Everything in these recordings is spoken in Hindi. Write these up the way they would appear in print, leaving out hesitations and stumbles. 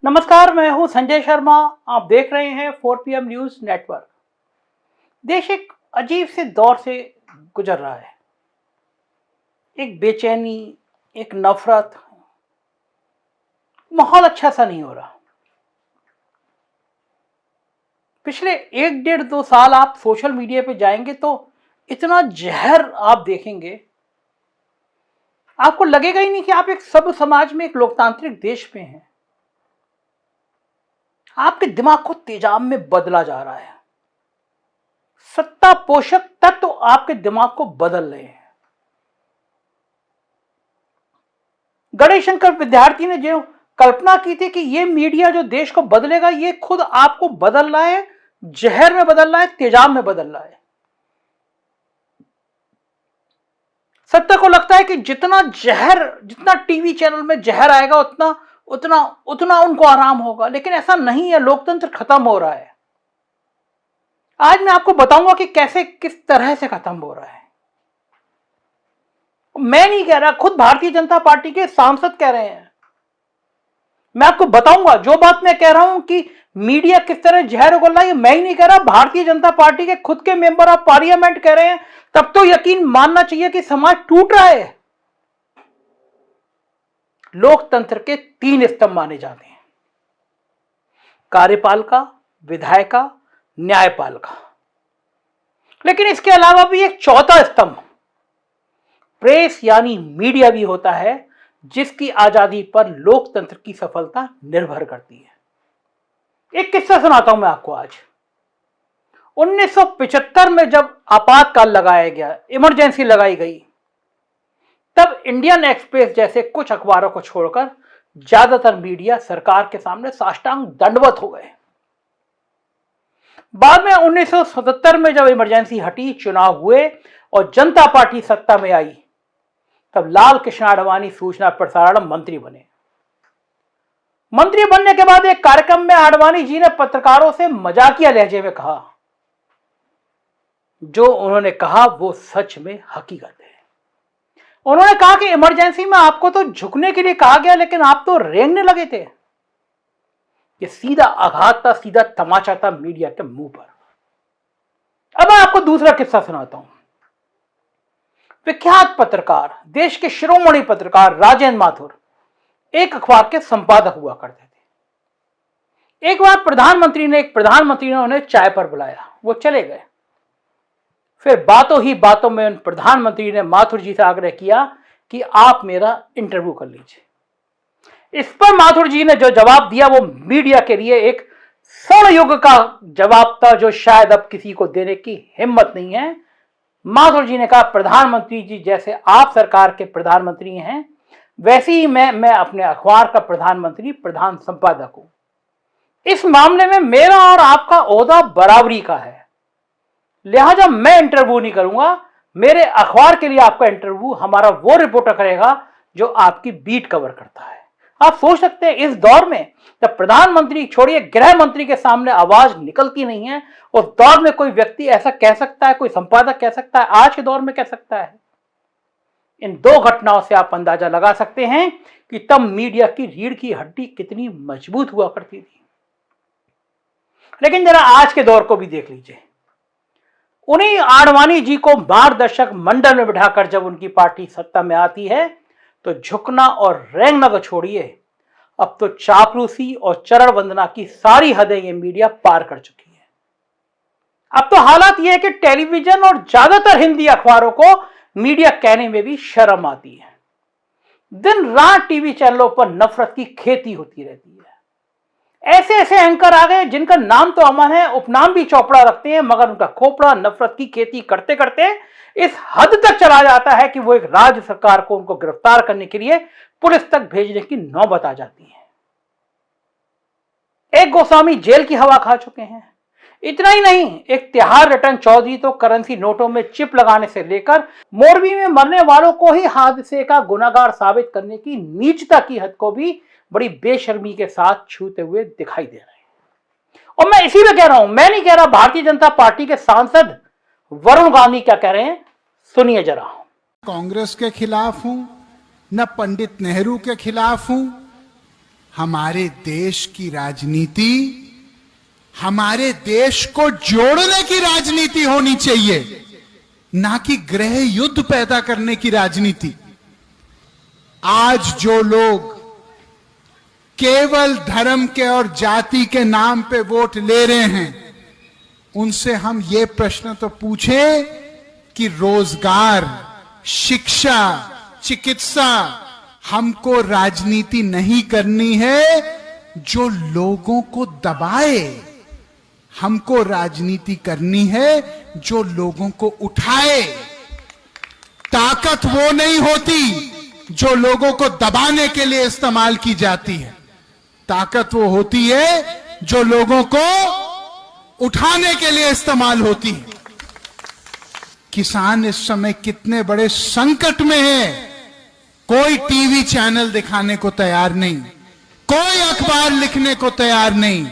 नमस्कार, मैं हूं संजय शर्मा। आप देख रहे हैं 4 PM न्यूज नेटवर्क। देश एक अजीब से दौर से गुजर रहा है। एक बेचैनी, एक नफरत, माहौल अच्छा सा नहीं हो रहा। पिछले 1 डेढ़ 2 साल आप सोशल मीडिया पे जाएंगे तो इतना जहर आप देखेंगे, आपको लगेगा ही नहीं कि आप एक सभ्य समाज में, एक लोकतांत्रिक देश में हैं। आपके दिमाग को तेजाब में बदला जा रहा है। सत्ता पोषक तत्व तो आपके दिमाग को बदल रहे हैं। गणेशंकर विद्यार्थी ने जो कल्पना की थी कि ये मीडिया जो देश को बदलेगा, ये खुद आपको बदल रहा है, जहर में बदल रहा है, तेजाब में बदल रहा है। सत्ता को लगता है कि जितना टीवी चैनल में जहर आएगा उतना उनको आराम होगा, लेकिन ऐसा नहीं है। लोकतंत्र खत्म हो रहा है। आज मैं आपको बताऊंगा कि कैसे, किस तरह से खत्म हो रहा है। मैं नहीं कह रहा, खुद भारतीय जनता पार्टी के सांसद कह रहे हैं। मैं आपको बताऊंगा, जो बात मैं कह रहा हूं कि मीडिया किस तरह जहर उगल रहा है, मैं ही नहीं कह रहा, भारतीय जनता पार्टी के खुद के मेंबर ऑफ पार्लियामेंट कह रहे हैं। तब तो यकीन मानना चाहिए कि समाज टूट रहा है। लोकतंत्र के 3 स्तंभ माने जाते हैं: कार्यपालिका, विधायिका, न्यायपालिका। लेकिन इसके अलावा भी एक चौथा स्तंभ प्रेस यानी मीडिया भी होता है, जिसकी आजादी पर लोकतंत्र की सफलता निर्भर करती है। एक किस्सा सुनाता हूं मैं आपको। आज 1975 में जब आपातकाल लगाया गया, इमरजेंसी लगाई गई, तब इंडियन एक्सप्रेस जैसे कुछ अखबारों को छोड़कर ज्यादातर मीडिया सरकार के सामने साष्टांग दंडवत हो गए। बाद में 1977 में जब इमरजेंसी हटी, चुनाव हुए और जनता पार्टी सत्ता में आई, तब लाल कृष्ण आडवाणी सूचना प्रसारण मंत्री बने। मंत्री बनने के बाद एक कार्यक्रम में आडवाणी जी ने पत्रकारों से मजाकिया लहजे में कहा, जो उन्होंने कहा वो सच में हकीकत है। उन्होंने कहा कि इमरजेंसी में आपको तो झुकने के लिए कहा गया, लेकिन आप तो रेंगने लगे थे। ये सीधा आघात था, सीधा तमाचा था मीडिया के मुंह पर। अब मैं आपको दूसरा किस्सा सुनाता हूं। विख्यात पत्रकार, देश के शिरोमणि पत्रकार राजेंद्र माथुर एक अखबार के संपादक हुआ करते थे। एक बार प्रधानमंत्री ने उन्हें चाय पर बुलाया। वो चले गए। फिर बातों ही बातों में उन प्रधानमंत्री ने माथुर जी से आग्रह किया कि आप मेरा इंटरव्यू कर लीजिए। इस पर माथुर जी ने जो जवाब दिया वो मीडिया के लिए एक स्वर्ण युग का जवाब था, जो शायद अब किसी को देने की हिम्मत नहीं है। माथुर जी ने कहा, प्रधानमंत्री जी, जैसे आप सरकार के प्रधानमंत्री हैं, वैसे ही मैं अपने अखबार का प्रधान संपादक हूं। इस मामले में मेरा और आपका ओहदा बराबरी का है, लिहाजा मैं इंटरव्यू नहीं करूंगा। मेरे अखबार के लिए आपका इंटरव्यू हमारा वो रिपोर्टर करेगा जो आपकी बीट कवर करता है। आप सोच सकते हैं, इस दौर में जब प्रधानमंत्री छोड़िए, गृह मंत्री के सामने आवाज निकलती नहीं है, उस दौर में कोई व्यक्ति ऐसा कह सकता है, कोई संपादक कह सकता है, आज के दौर में कह सकता है। इन 2 घटनाओं से आप अंदाजा लगा सकते हैं कि तब मीडिया की रीढ़ की हड्डी कितनी मजबूत हुआ करती थी। लेकिन जरा आज के दौर को भी देख लीजिए। उन्हीं आडवाणी जी को मार्गदर्शक मंडल में बिठाकर जब उनकी पार्टी सत्ता में आती है, तो झुकना और रेंगना को छोड़िए, अब तो चापलूसी और चरण वंदना की सारी हदें ये मीडिया पार कर चुकी है। अब तो हालात ये है कि टेलीविजन और ज्यादातर हिंदी अखबारों को मीडिया कहने में भी शर्म आती है। दिन रात टीवी चैनलों पर नफरत की खेती होती रहती है। ऐसे ऐसे एंकर आ गए जिनका नाम तो अमर है, उपनाम भी चौपड़ा रखते हैं, मगर उनका खोपड़ा नफरत की खेती करते करते इस हद तक चला जाता है कि वो एक राज्य सरकार को उनको गिरफ्तार करने के लिए पुलिस तक भेजने की नौबत आ जाती है। एक गोस्वामी जेल की हवा खा चुके हैं। इतना ही नहीं, एक तिहार रतन चौधरी तो करेंसी नोटों में चिप लगाने से लेकर मोरबी में मरने वालों को ही हादसे का गुनाहगार साबित करने की नीचता की हद को भी बड़ी बेशर्मी के साथ छूते हुए दिखाई दे रहे हैं। और मैं इसीलिए कह रहा हूं, मैं नहीं कह रहा, भारतीय जनता पार्टी के सांसद वरुण गांधी क्या कह रहे हैं, सुनिए जरा। कांग्रेस के खिलाफ हूं, न पंडित नेहरू के खिलाफ हूं, हमारे देश की राजनीति हमारे देश को जोड़ने की राजनीति होनी चाहिए, ना कि गृह युद्ध पैदा करने की राजनीति। आज जो लोग केवल धर्म के और जाति के नाम पे वोट ले रहे हैं, उनसे हम ये प्रश्न तो पूछें कि रोजगार, शिक्षा, चिकित्सा, हमको राजनीति नहीं करनी है जो लोगों को दबाए, हमको राजनीति करनी है जो लोगों को उठाए। ताकत वो नहीं होती जो लोगों को दबाने के लिए इस्तेमाल की जाती है, ताकत वो होती है जो लोगों को उठाने के लिए इस्तेमाल होती है। किसान इस समय कितने बड़े संकट में है, कोई टीवी चैनल दिखाने को तैयार नहीं, कोई अखबार लिखने को तैयार नहीं,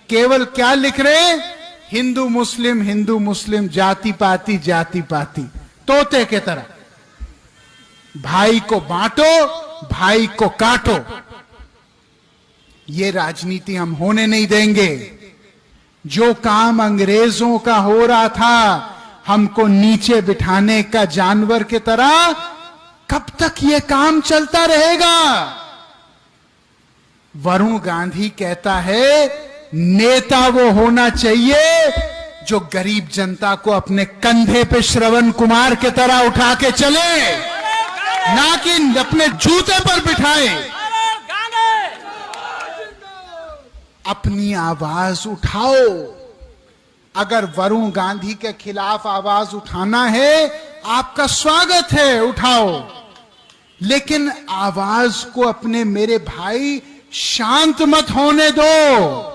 केवल क्या लिख रहे हैं? हिंदू मुस्लिम, जाति पाति, तोते के तरह। भाई को बांटो, भाई को काटो। ये राजनीति हम होने नहीं देंगे। जो काम अंग्रेजों का हो रहा था, हमको नीचे बिठाने का जानवर की तरह, कब तक ये काम चलता रहेगा? वरुण गांधी कहता है नेता वो होना चाहिए जो गरीब जनता को अपने कंधे पे श्रवण कुमार के तरह उठा के चले, ना कि अपने जूते पर बिठाए। अपनी आवाज उठाओ। अगर वरुण गांधी के खिलाफ आवाज उठाना है, आपका स्वागत है, उठाओ, लेकिन आवाज को अपने मेरे भाई शांत मत होने दो।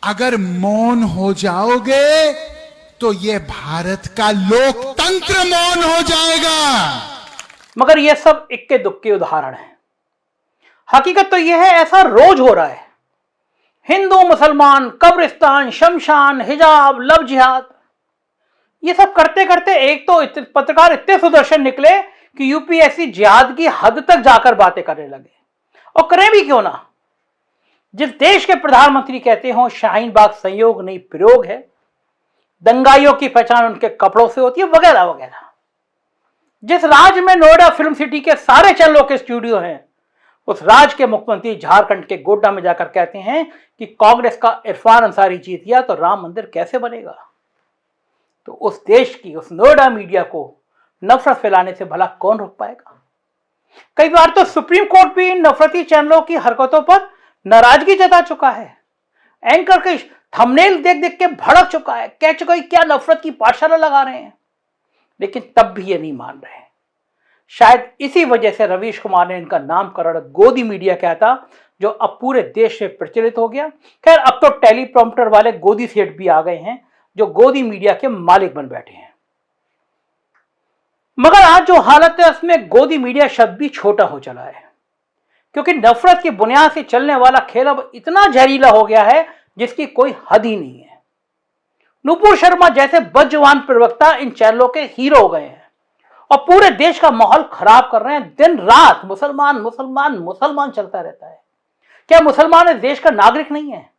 अगर मौन हो जाओगे तो ये भारत का लोकतंत्र मौन हो जाएगा। मगर ये सब इक्के दुक्के उदाहरण हैं। हकीकत तो यह है, ऐसा रोज हो रहा है। हिंदू मुसलमान, कब्रिस्तान, शमशान, हिजाब, लव जिहाद, ये सब करते करते एक तो पत्रकार इतने सुदर्शन निकले कि यूपीएससी जिहाद की हद तक जाकर बातें करने लगे। और करें भी क्यों ना, जिस देश के प्रधानमंत्री कहते हो शाहीन बाग संयोग नहीं प्रयोग है, दंगाइयों की पहचान उनके कपड़ों से होती है, वगैरह वगैरह। जिस राज्य में नोएडा फिल्म सिटी के सारे चैनलों के स्टूडियो हैं, उस राज्य के मुख्यमंत्री झारखंड के गोड्डा में जाकर कहते हैं कि कांग्रेस का इरफान अंसारी जीत गया तो राम मंदिर कैसे बनेगा। तो उस देश की, उस नोएडा मीडिया को नफरत फैलाने से भला कौन रोक पाएगा? कई बार तो सुप्रीम कोर्ट भी इन नफरती चैनलों की हरकतों पर नाराजगी जता चुका है। एंकर के थंबनेल देख देख के भड़क चुका है, कह चुका है क्या नफरत की पाठशाला लगा रहे हैं, लेकिन तब भी ये नहीं मान रहे। शायद इसी वजह से रवीश कुमार ने इनका नामकरण गोदी मीडिया किया था, जो अब पूरे देश में प्रचलित हो गया। खैर, अब तो टेलीप्रॉम्प्टर वाले गोदी सेठ भी आ गए हैं जो गोदी मीडिया के मालिक बन बैठे हैं। मगर आज जो हालत है उसमें गोदी मीडिया शब्द भी छोटा हो चला है, क्योंकि नफरत की बुनियाद से चलने वाला खेल अब इतना जहरीला हो गया है जिसकी कोई हद ही नहीं है। नुपुर शर्मा जैसे बदजुबान प्रवक्ता इन चैनलों के हीरो हो गए हैं और पूरे देश का माहौल खराब कर रहे हैं। दिन रात मुसलमान मुसलमान मुसलमान चलता रहता है। क्या मुसलमान इस देश का नागरिक नहीं है?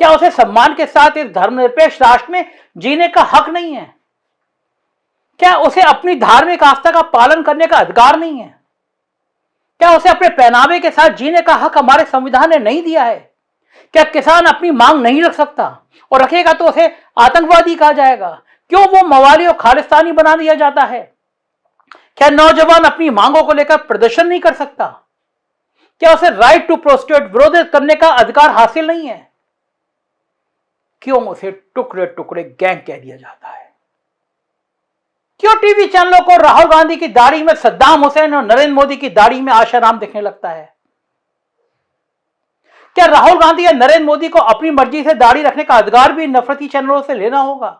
क्या उसे सम्मान के साथ इस धर्मनिरपेक्ष राष्ट्र में जीने का हक नहीं है? क्या उसे अपनी धार्मिक आस्था का पालन करने का अधिकार नहीं है? क्या उसे अपने पहनावे के साथ जीने का हक हमारे संविधान ने नहीं दिया है? क्या किसान अपनी मांग नहीं रख सकता, और रखेगा तो उसे आतंकवादी कहा जाएगा? क्यों वो मवाली और खालिस्तानी बना दिया जाता है? क्या नौजवान अपनी मांगों को लेकर प्रदर्शन नहीं कर सकता? क्या उसे राइट टू प्रोस्टेट विरोध करने का अधिकार हासिल नहीं है? क्यों उसे टुकड़े टुकड़े गैंग कह दिया जाता है? क्यों टीवी चैनलों को राहुल गांधी की दाढ़ी में सद्दाम हुसैन और नरेंद्र मोदी की दाढ़ी में आशाराम दिखने लगता है? क्या राहुल गांधी या नरेंद्र मोदी को अपनी मर्जी से दाढ़ी रखने का अधिकार भी नफरती चैनलों से लेना होगा?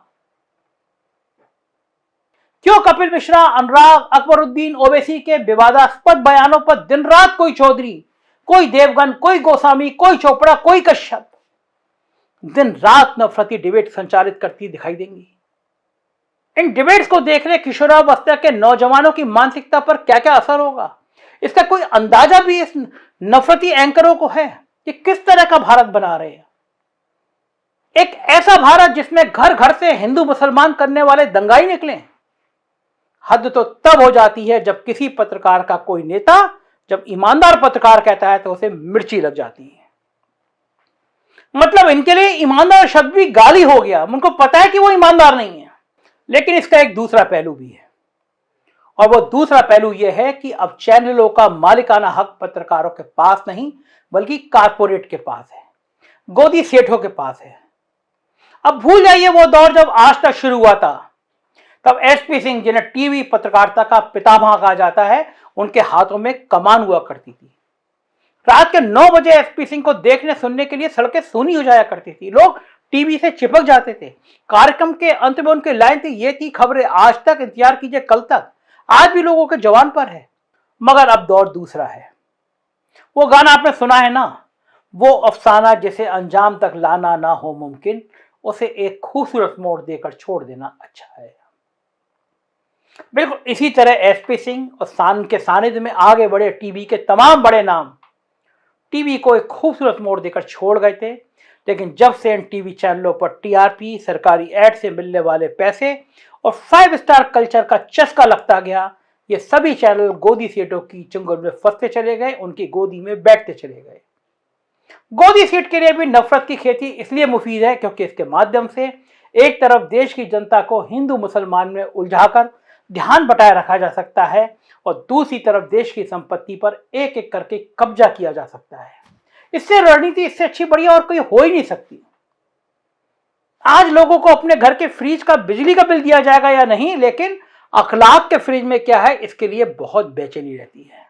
क्यों कपिल मिश्रा, अनुराग, अकबरुद्दीन ओवैसी के विवादास्पद बयानों पर दिन रात कोई चौधरी, कोई देवगन, कोई गोस्वामी, कोई चोपड़ा, कोई कश्यप दिन रात नफरती डिबेट संचालित करती दिखाई देंगी? इन डिबेट्स को देख रहे किशोरावस्था के नौजवानों की मानसिकता पर क्या क्या असर होगा, इसका कोई अंदाजा भी इस नफरती एंकरों को है? कि किस तरह का भारत बना रहे हैं। एक ऐसा भारत जिसमें घर घर से हिंदू मुसलमान करने वाले दंगाई निकले। हद तो तब हो जाती है जब किसी पत्रकार का कोई नेता जब ईमानदार पत्रकार कहता है तो उसे मिर्ची लग जाती है। मतलब इनके लिए ईमानदार शब्द भी गाली हो गया। उनको पता है कि वो ईमानदार नहीं है। लेकिन इसका एक दूसरा पहलू भी है, और वो दूसरा पहलू यह है कि अब चैनलों का मालिकाना हक पत्रकारों के पास नहीं बल्कि कारपोरेट के पास है, गोदी सेठों के पास है। अब भूल जाइए वो दौर जब आज तक शुरू हुआ था, तब एसपी सिंह, जिन्हें टीवी पत्रकारिता का पितामह कहा जाता है, उनके हाथों में कमान हुआ करती थी। रात के 9 बजे एसपी सिंह को देखने सुनने के लिए सड़कें सूनी हो जाया करती थी। लोग टीवी से चिपक जाते थे। कार्यक्रम के अंत में उनकी लाइन थी, ये थी खबरें आज तक, इंतजार कीजिए कल तक। आज भी लोगों के जवान पर है। मगर अब दौर दूसरा है। वो गाना आपने सुना है ना, वो अफसाना जिसे अंजाम तक लाना ना हो मुमकिन, उसे एक खूबसूरत मोड़ देकर छोड़ देना अच्छा है। बिल्कुल इसी तरह एसपी सिंह और सान के सानिध्य में आगे बढ़े टीवी के तमाम बड़े नाम टीवी को एक खूबसूरत मोड़ देकर छोड़ गए थे। लेकिन जब से इन टीवी चैनलों पर टीआरपी, सरकारी एड से मिलने वाले पैसे और 5 स्टार कल्चर का चस्का लगता गया, ये सभी चैनल गोदी सीटों की चुंगल में फंसते चले गए, उनकी गोदी में बैठते चले गए। गोदी सीट के लिए भी नफरत की खेती इसलिए मुफीद है क्योंकि इसके माध्यम से एक तरफ देश की जनता को हिंदू मुसलमान में उलझाकर ध्यान बटाए रखा जा सकता है और दूसरी तरफ देश की संपत्ति पर एक एक करके कब्जा किया जा सकता है। इससे रणनीति इससे अच्छी बढ़िया और कोई हो ही नहीं सकती। आज लोगों को अपने घर के फ्रिज का बिजली का बिल दिया जाएगा या नहीं, लेकिन अखलाक के फ्रिज में क्या है इसके लिए बहुत बेचैनी रहती है।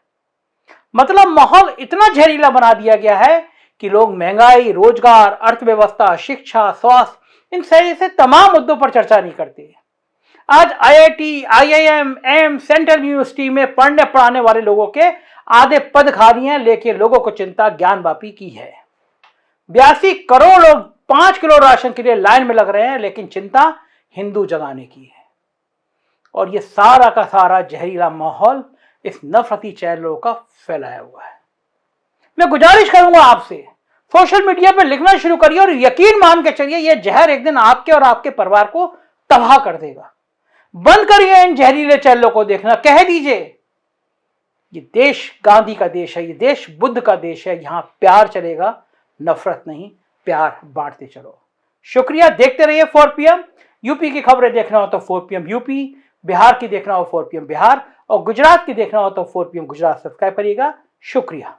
मतलब माहौल इतना जहरीला बना दिया गया है कि लोग महंगाई, रोजगार, अर्थव्यवस्था, शिक्षा, स्वास्थ्य, इन से तमाम मुद्दों पर चर्चा नहीं करते। आज IIT, IIM, AIIMS, central university में पढ़ने पढ़ाने वाले लोगों के आधे पद खाली हैं, लेकिन लोगों को चिंता ज्ञानवापी की है। 82 करोड़ लोग 5 किलो राशन के लिए लाइन में लग रहे हैं, लेकिन चिंता हिंदू जगाने की है। और ये सारा का सारा जहरीला माहौल इस नफरती चैनलों का फैलाया हुआ है। मैं गुजारिश करूंगा आपसे, सोशल मीडिया पर लिखना शुरू करिए और यकीन मान के चलिए यह जहर एक दिन आपके और आपके परिवार को तबाह कर देगा। बंद करिए इन जहरीले चैनलों को देखना। कह दीजिए ये देश गांधी का देश है, ये देश बुद्ध का देश है, यहां प्यार चलेगा, नफरत नहीं। प्यार बांटते चलो। शुक्रिया। देखते रहिए 4 PM। यूपी की खबरें देखना हो तो 4 PM यूपी, बिहार की देखना हो 4 PM बिहार, और गुजरात की देखना हो तो 4 PM गुजरात सब्सक्राइब करिएगा। शुक्रिया।